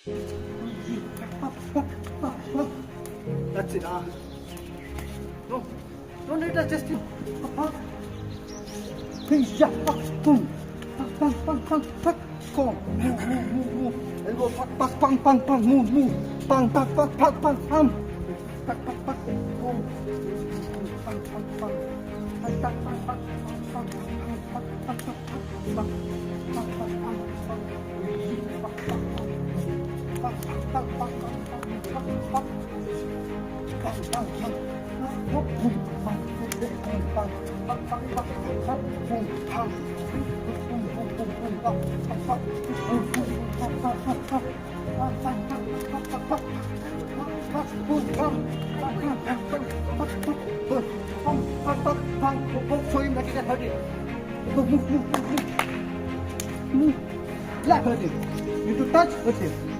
That's it. No, don't let us just. Please, yeah, boom. Come. Move. Elbow, pang, move. Pang, pang. Boom. Pang. Show him like he can hurt it. Move. Like hurt him. You to touch, hurt him.